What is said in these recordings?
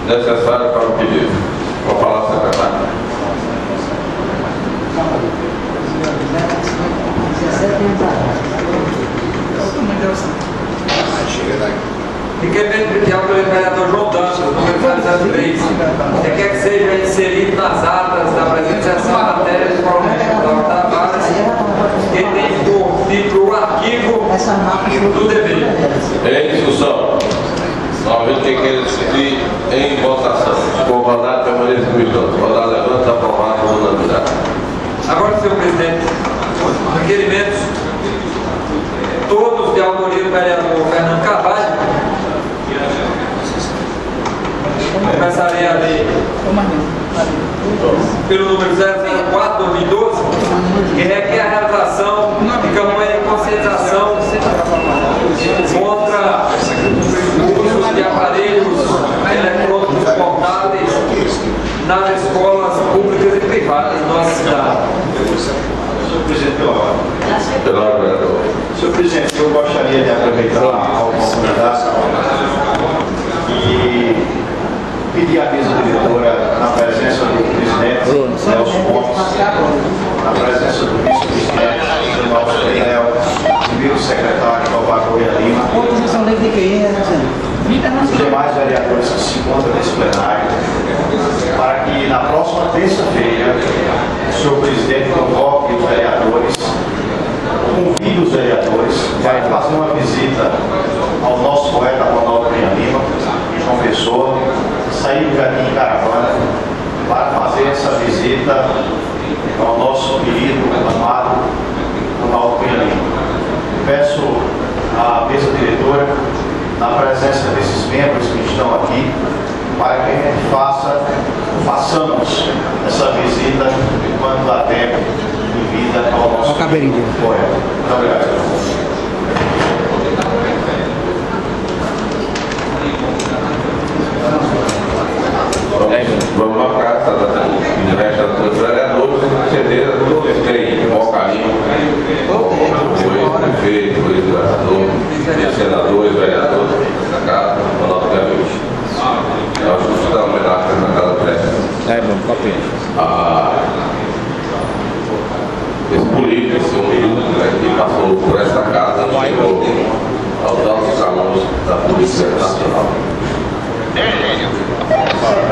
necessários para o pedido. Vou falar, secretário. Requerimento de autoria do vereador João Dantas, número 03, requer que seja inserido nas atas da presente sessão a matéria de Paulo Tavares, que tem por título o arquivo do dever. Em discussão. Novamente quem quer decidir em votação. Se for rodado, permaneça no minuto. Rodado, levanta, aprovado por unanimidade. Agora, senhor presidente, requerimentos todos de autoria do vereador Fernando Carvalho. Começarei a ler pelo número 004/2012, que requer a realização de campanha de conscientização contra o uso de aparelhos eletrônicos portáteis nas escolas públicas e privadas da nossa cidade. Senhor presidente, Pela hora, vereador. senhor presidente, eu gostaria de aproveitar a oportunidade e pedir à mesa diretora, na presença do presidente Nelson Gomes, na presença do vice-presidente Nelson Pinel, do vice-secretário Tobagoia Lima, os demais vereadores que se encontram nesse plenário, para que na próxima terça-feira o senhor presidente convoque os vereadores, convide os vereadores para fazer uma visita ao nosso poeta Ronaldo Cunha Lima, em João Pessoa, sair daqui em caravana para fazer essa visita ao nosso querido, amado Ronaldo Cunha Lima. Peço à mesa diretora, na presença desses membros que estão aqui, para que a gente façamos essa visita enquanto dá tempo de vida ao nosso poeta. Muito obrigado. Vamos marcar essa data de resta dos vereadores, certeza do tem maior carinho, foi prefeito, foi vereador, senadores, vereadores da casa, Ronaldo Gaúcho. Eu acho que isso dá uma homenagem na casa pressa. Bom, copia. Esse político, esse homem, né, que passou por esta casa, chegou aos altos calões da Polícia Nacional.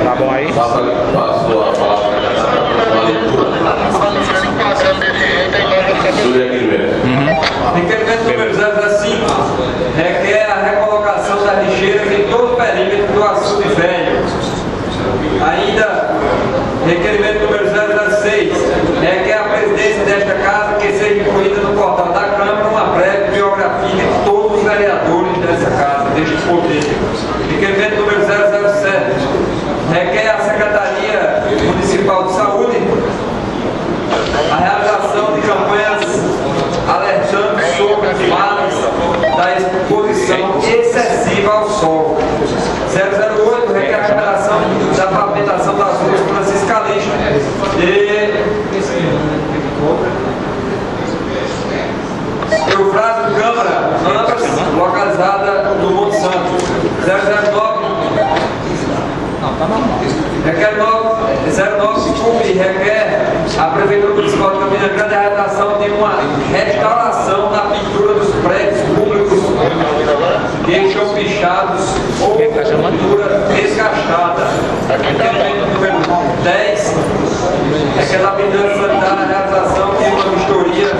Tá bom aí? Passou a palavra para a leitura. Sobre requerimento. Requerimento número 005 requer a recolocação das lixeiras em todo o perímetro do açude velho. Ainda, requerimento número 006 requer a presidência desta casa que seja incluída no portal da Câmara uma breve biografia de todos os vereadores dessa casa, deste poder. Requerimento número 007 requer à Secretaria Municipal de Saúde a realização de campanhas alertando sobre os males da exposição excessiva ao sol. 008 requer a realização da pavimentação das ruas Francisca Lixa e Eufrásio Câmara, ambas localizada no Monte Santo. 009 requer 09 desculpe, requer a Prefeitura Municipal de Campina Grande a realização de uma restauração da pintura dos prédios públicos que estão pichados ou pintura descachada. Requerimento número 10 requer da pintura sanitária a realização de uma vistoria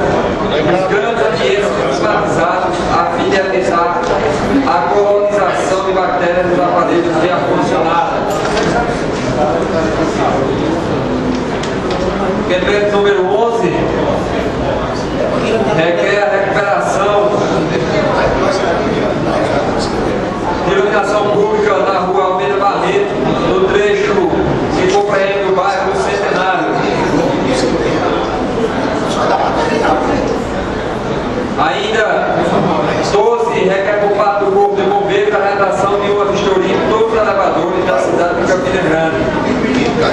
dos grandes ambientes privatizados a fim de evitar a colonização de bactérias dos aparelhos de ar-condicionado. Requerimento número 11 requer a recuperação de iluminação pública na rua Almeida Barreto, no trecho que compreende o bairro Centenário. Ainda 12 requer por parte do Corpo de Bombeiros a realização de uma vistoria em todos os elevadores da cidade de Campina Grande.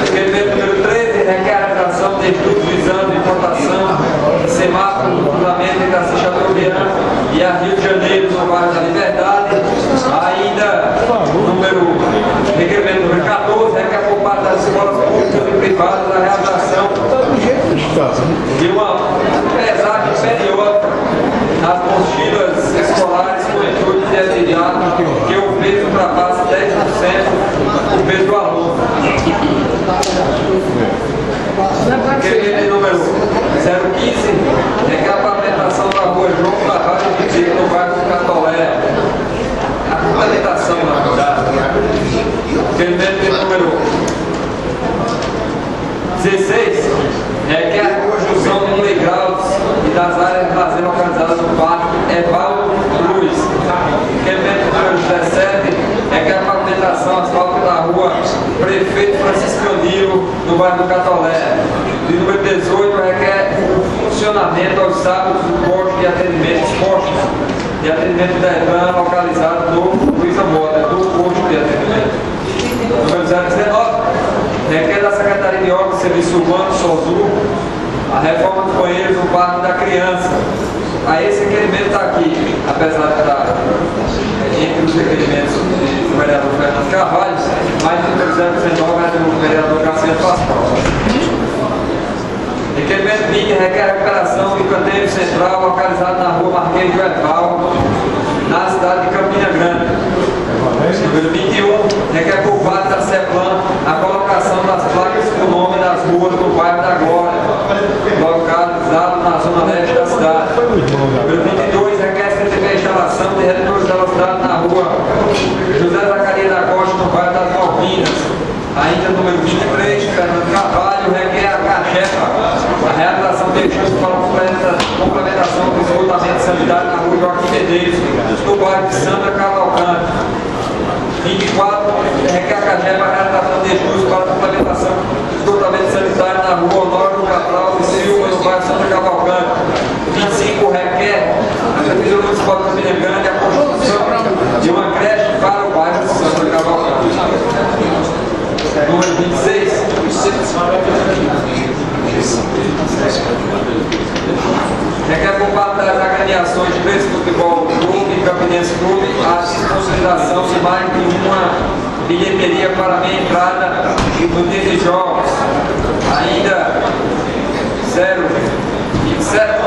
Requerimento número 13 requer a realização de estudos visando implantação de semáforo no cruzamento entre a Chateaubriand e a Rio de Janeiro, no bairro da Liberdade. Ainda número 15 requer a pavimentação da rua João Carvalho de Pico, no bairro do Catolé. A pavimentação, na verdade. Requerimento número 16 requer a construção de playgrounds e das áreas de lazer localizadas no parque Evaldo Cruz. Requerimento número 17 requer a pavimentação asfáltica da rua Prefeito Francisco Nilo, no bairro do Catolé. E número 18 requer o funcionamento aos sábados do posto de atendimento, postos de atendimento da ETAN localizado no Luiza Mota, do posto de atendimento. Número 019 requer da Secretaria de Obras e Serviço Urbano, SOSU, a reforma dos banheiros no Parque da Criança. Aí esse requerimento está aqui, apesar de estar entre os requerimentos do vereador Fernando Carvalho, mas o número 019 é do vereador Garcia Pascoal. Requerimento 20 requer a recuperação do canteiro central localizado na rua Marquês de Evaldo, na cidade de Campina Grande. Número 21 requer por parte da CEPLAN a colocação das placas com o nome das ruas do bairro da Glória, localizado na zona leste da cidade. Número 22 requer a instalação de redutores de velocidade na rua José Zacarias da Costa, no bairro das Malvinas. Ainda número 23, Fernando Carvalho requer a CAGEPA a realização de estudos para a complementação do esgotamento sanitário na rua Joaquim Medeiros, no bairro de Santa Cavalcante. 24 requer a CAGEPA a realização de estudos para a complementação do esgotamento sanitário na rua Honório Cabral e Silva, no bairro Santa Cavalcante. 25 requer a Prefeitura Municipal de Campina Grande a construção de uma creche para o bairro de Santa Cavalcante. Número 26 requer por parte das agremiações de Preço Futebol Clube e Campinense Clube a disponibilização de mais de uma bilheteria para meia entrada no dia de jogos. Ainda 027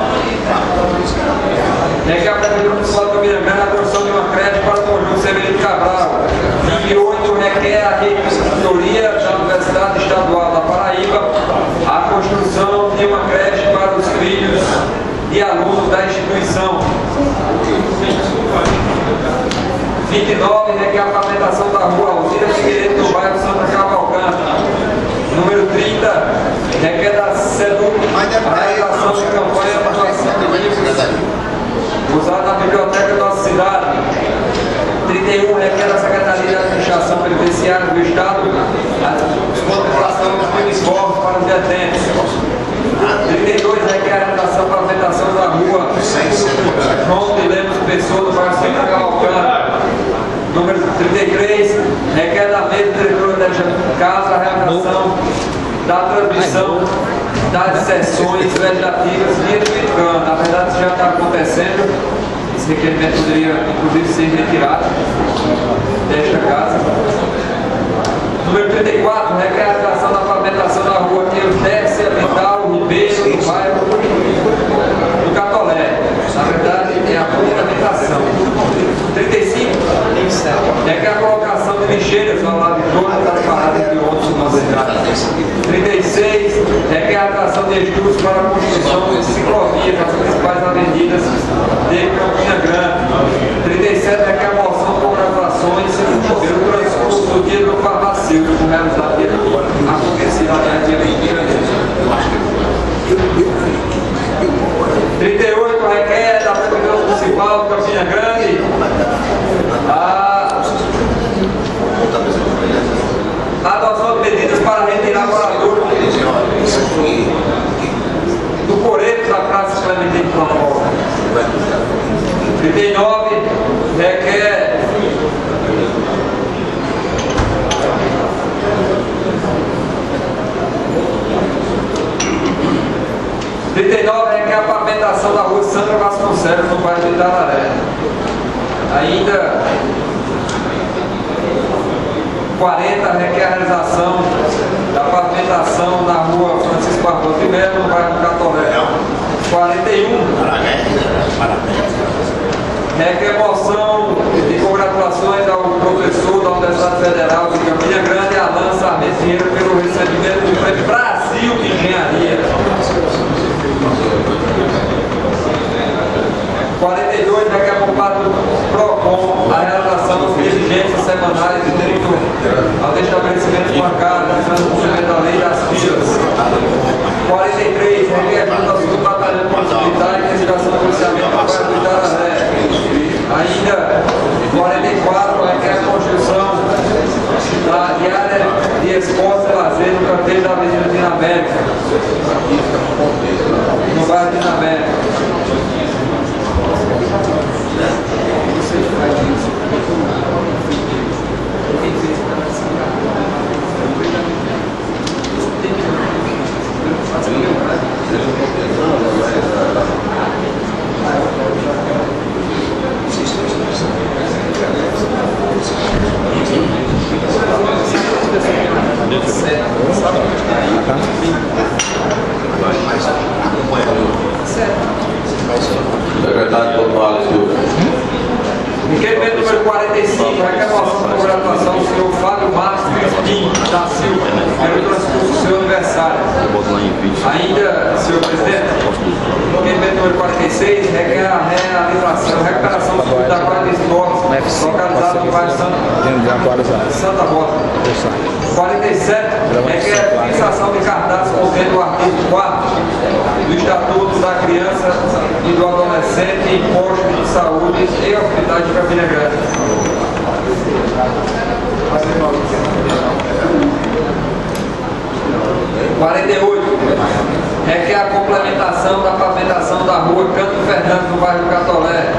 requer a Prefeitura Municipal de Campina Grande a construção de uma creche para o conjunto Severino Cabral. 28 requer a reitoria da Universidade Estadual da Paraíba a construção de uma creche para os filhos de alunos da instituição. 29 requer a pavimentação da rua Alzira Figueiredo, no bairro Santa Cavalcante. Número 30 requer da SEDUC a realização de campanha para doação de livros usada na biblioteca da nossa cidade. 31 requer da Secretaria de Administração Penitenciária do Estado a disponibilização dos uniformes para os detentes. 32 requer a realização para a pavimentação da rua João de Lemos Pessoa, do bairro Santa Cavalcante. Número 33 requer da mesa diretora desta casa a realização da transmissão das sessões legislativas via Dominicana. Na verdade, isso já está acontecendo. Esse requerimento poderia, inclusive, ser retirado desta casa. Número 34 requer a realização da pavimentação da rua Eudécia Vital Ribeiro, no bairro do Catolé. Na verdade, é a pavimentação. 35 requer a colocação de lixeiras ao lado de todas as paradas de ônibus na cidade. 36 requer a realização de estudos para a construção de ciclovias nas principais avenidas de Campina Grande. 37 requer a moção de congratulações pelo transcurso do dia do farmacêutico realizado acontecido na dia 20 de 38 requer da Prefeitura Municipal de Campina Grande a adoção de medidas para retirar moradores do coreto da Praça Clementino de Planalto. 39 requer a pavimentação da rua Sandra Vasconcelos, no bairro de Itararé. Ainda 40 requer a realização da pavimentação na rua Francisco Barbosa de Melo, no bairro do Catolé. 41 requer moção de congratulações ao professor da Universidade Federal de Campina Grande, Alan Sarmento Pinheiro, pelo recebimento do Prêmio Brasil de Engenharia. análise aos estabelecimentos bancários, visando o cumprimento da lei das filas. 43, requer ajuda ao segundo batalhão de polícia militar e investigação do policiamento para o bairro do Itararé. Ainda 44, requer a construção da área de esporte e lazer no canteiro da Avenida Dinamérica, no bairro de Dinamérica. Secretário Total, Requerimento número 45, reclamação por gratuação do senhor Fábio Marcos Crispim da Silva, pelo transcurso do seu aniversário. Ainda, senhor presidente, requerimento número 46, requer a recuperação da quadra de esportes localizada no bairro Santa Rota. 47, requer a fixação de cartazes contendo o artigo 4 do Estatuto da Criança e do Adolescente em postos de saúde e hospitais de Campina Grande. 48, requer a complementação da pavimentação da rua Canto Fernando, no bairro do Catolé.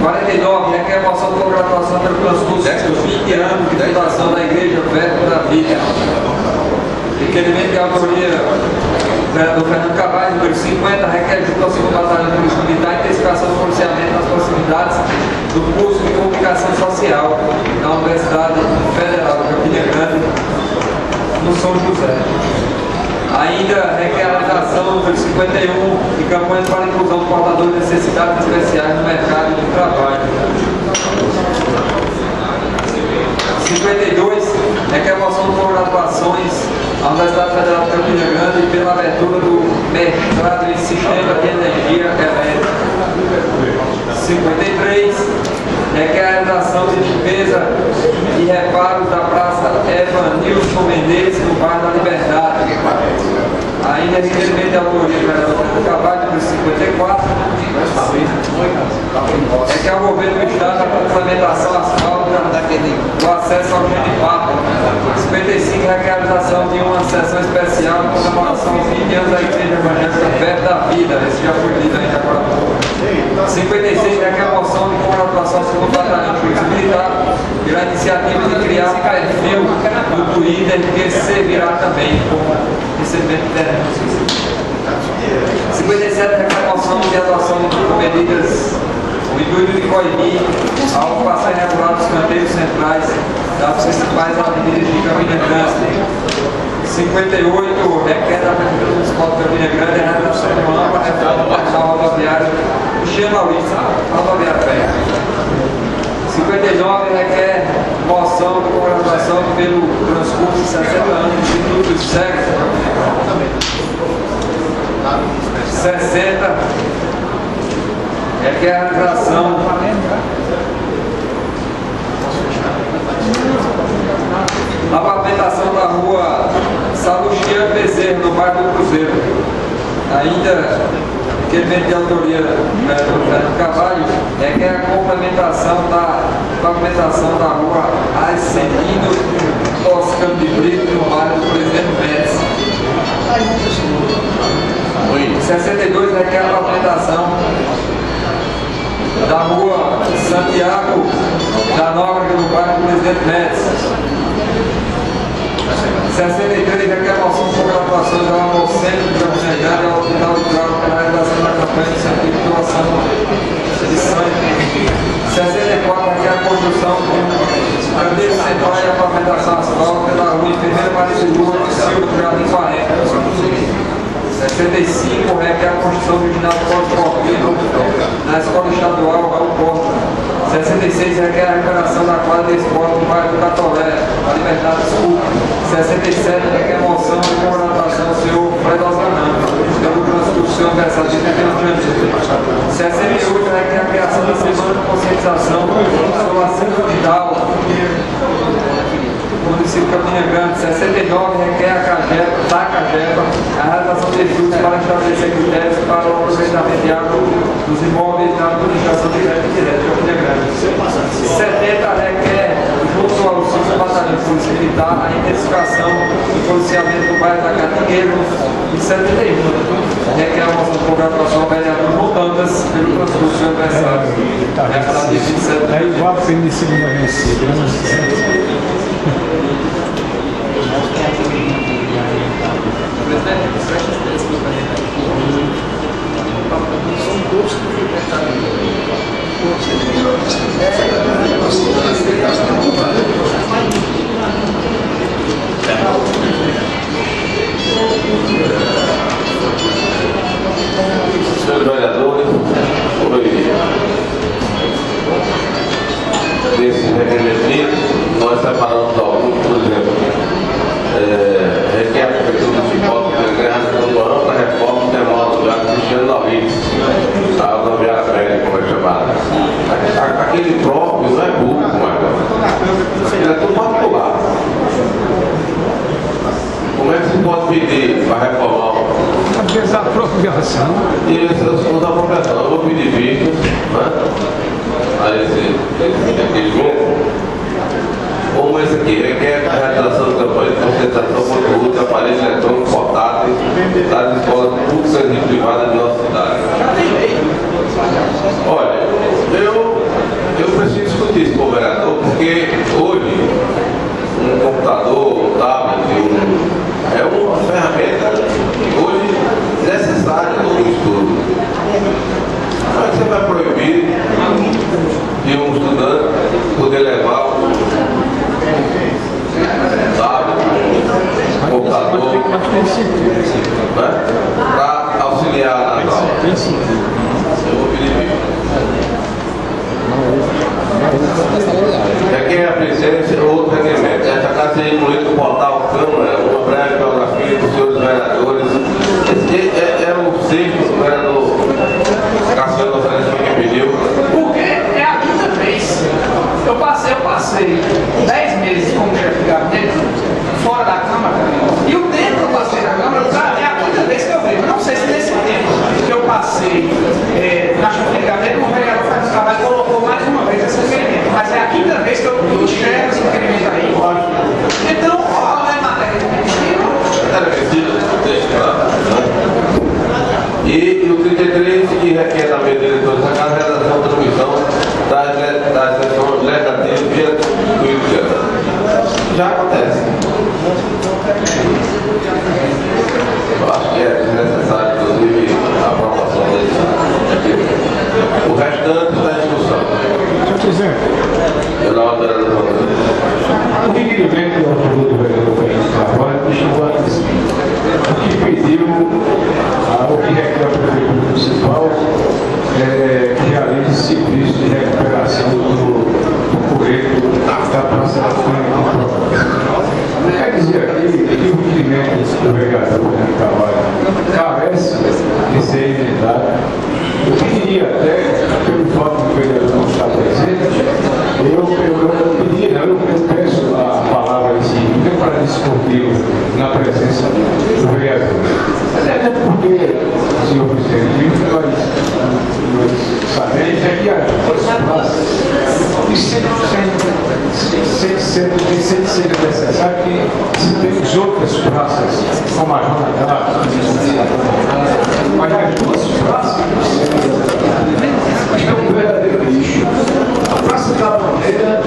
49, requer a moção de congratulação pelo transcurso dos 20 anos de fundação da Igreja Verbo da Vida. Requerimento de autoria do vereador Fernando Cavalho, número 50, requer junto ao segundo batalhão de polícia militar a intensificação do policiamento nas proximidades do curso de comunicação social da Universidade Federal de Campina Grande, no São José. Ainda requer a realização número 51 de campanha para a inclusão de portadores de necessidades especiais no mercado de trabalho. 52, requer a moção de congratulações à Universidade Federal de Campina Grande pela abertura do mestrado em Sistema de Energia Elétrica. 53, requer a realização de limpeza e reparos da Praça Evanilson Mendes, no bairro da Liberdade. Ainda requerimento de autoria do vereador Fernando Cavalho, número 54, requer ao governo do Estado a complementação asfáltica do acesso ao Genipapo. 55, requer a realização de uma sessão especial em comemoração aos 20 anos da Igreja Evangélica Verbo da Vida. Esse já foi lido ainda agora. 56, requer a moção de congratulação ao segundo batalhão de polícia militar pela iniciativa de criar um perfil no Twitter que servirá também como recebimento de denúncias. 57, requer a moção de adoção de medidas com o intuito de coibir a ocupação irregular dos canteiros centrais das principais avenidas de Campina Grande. 58, requer a Prefeitura Municipal de Campina Grande a realização de uma ampla reforma do terminal rodoviário Cristiano Maurício, rodoviário velho. 59, requer moção de congratulação pelo transcurso de 60 anos do Instituto do Sexo. 60, requer a realização a pavimentação da rua Salustiano Bezerra, no bairro do Cruzeiro. Ainda, requerimento de autoria do vereador Fernando Cavalho, requer a complementação da pavimentação da rua Arcelino Toscano de Brito, no bairro do Presidente Médici. 62, requer a pavimentação da rua Santiago da Nóbrega, no bairro do Presidente Médici. 63, requer a moção de congratulações ao Centro de Campina Grande e ao Hospital de Grau pela realização da campanha de incentivo de doação de sangue. 64, requer a construção do canteiro central e a pavimentação asfáltica da rua Enfermeira Maria Lua de Silva do Jardim 40. 65, requer a construção do ginásio poliesportivo na Escola Estadual Raul Costa. 66, requer a recuperação da quadra de esporte no bairro do Catolé, da Liberdade Sul. 67, requer a moção de congratulação ao senhor Fred Osganão pelo transcurso seu aniversário de 31 de janeiro. 68 requer a criação da semana de conscientização sobre a síndrome de Down no município de Campina Grande. 69 requer a CAGEPA a realização de estudos para estabelecer critérios para o aproveitamento de água dos imóveis da administração direta e indireta de Campina Grande. 70 requer, junto ao Centro Batalhão de Polícia Militar, a intensificação do policiamento do bairro da Catingueiro. E 71 requer a moção de congratulação ao vereador Montandas pelo transcurso do seu aniversário. É igual a pena de segunda vencida, né? Senhores vereadores, nesse requerimento, nós separamos alguns, por exemplo, requer a prefeitura municipal de Grande uma ampla reforma do terminal do Viário Cristiano Laurides, a rodoviária velha, como é chamada. Aquele próprio não é público, mas aquilo é tudo particular. Como é que se pode pedir para reformar? A desapropriação. E essa desapropriação, eu vou pedir vista, né, a esse requerimento. Como esse aqui, requer a realização de campanha de conscientização contra o uso de aparelhos eletrônicos portáteis das escolas públicas e privadas de nossa cidade. Olha, eu preciso discutir isso com o vereador, porque hoje um computador, um tablet, é uma ferramenta hoje necessária no estudo. Como é que você vai proibir de um estudante poder levar computador, né, para auxiliar nas aulas? Eu vou pedir. Requer a presença ou outro requerimento. Esta casa seja incluída no portal Câmara, uma breve biografia dos senhores vereadores. Esse é o sexto vereador Cassiano Oferece que pediu. Porque é a quinta vez. Eu passei 10 meses como chefe de gabinete fora da Câmara, e o tempo que eu passei na Câmara é a quinta vez que eu vejo. Não sei se nesse tempo que eu passei na chefe de gabinete, o vereador faz um trabalho e colocou mais uma vez esse requerimento. Mas é a quinta vez que eu enxergo esse requerimento aí. Então, qual é a matéria de pedido? E o 33, que requer da mesa diretora da casa, a redação da transmissão das sessões legislativas via Twitter. Já acontece. Eu acho que é desnecessário, inclusive, a aprovação desse. O restante da discussão. Deixa eu dizer. Pela ordem da votação. O requerimento do autor do vereador Fernando Carvalho me chamou a atenção. O que pediu, o que requer a prefeitura municipal que realize serviço de recuperação do correto da Praça da Fome. Quer dizer aqui que o requerimento do vereador Fernando Carvalho carece de ser emendado. Eu pediria até, pelo fato do vereador não estar presente, eu peço a palavra em si, para discutir na presença do vereador. Até porque, senhor presidente, nós sabemos que as praças tem sempre ser necessário que se temos outras praças, como a Joana D'Arc, mas as duas praças é um verdadeiro lixo. A Praça da Bandeira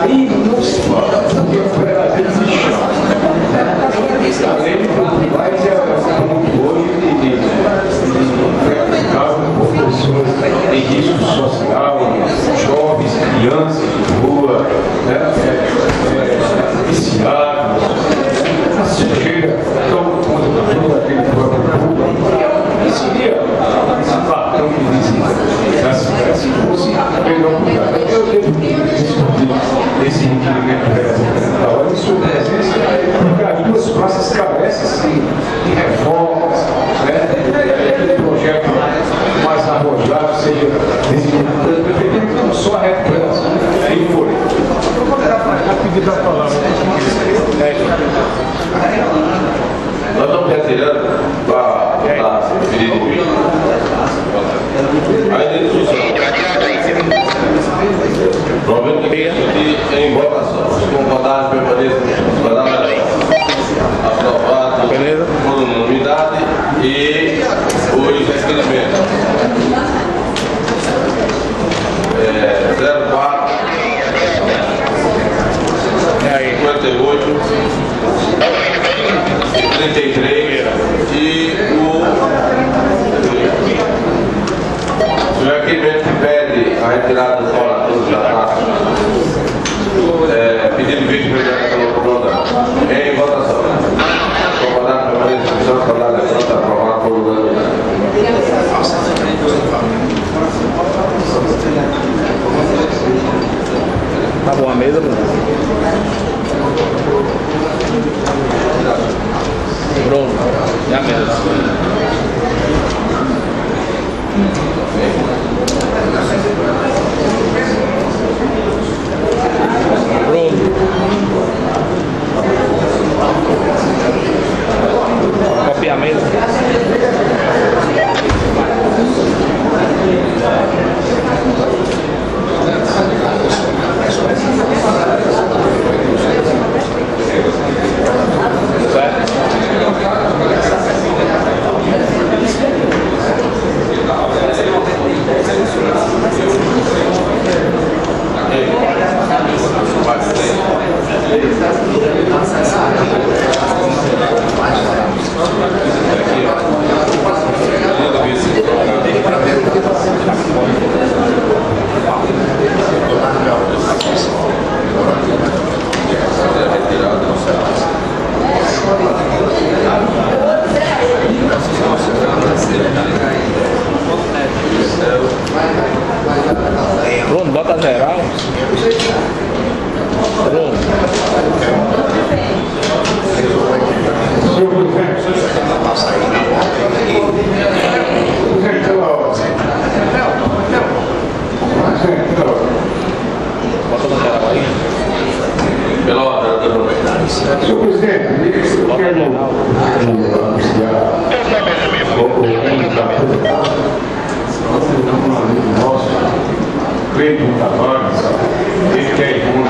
aí não se fala, porque é um verdadeiro lixo. Além do mais é um hoje frequentado por pessoas em risco social, jovens, crianças de rua, viciados, a sujeira toma conta de todo aquele próprio público. E seria esse patrão que visita da cidade se fosse melhor cuidado. Eu devo discutir esse requerimento da hora em sua presença, porque as duas praças carecem sim de reformas, Nós estamos retirando para pedir de vídeo. A discussão. Provavelmente que em votação. Os concordados permaneçam aprovado por unanimidade e os requerimentos. 04 58 33 e o requerimento que pede a retirada dos moradores da taxa, pedido de vídeo pela Comandante. Em votação. Comandante permanece em discussão, comandante levanta, aprovado por unanimidade. Tá bom a mesa, Bruno? Bruno, e a mesa? Bruno. Copia a mesa. Bruno, bota geral. Bruno. Bota no geral aí. Pela ordem da novidade. Senhor presidente, eu quero anunciar um amigo nosso, Cleiton Tavares, ele que é irmão de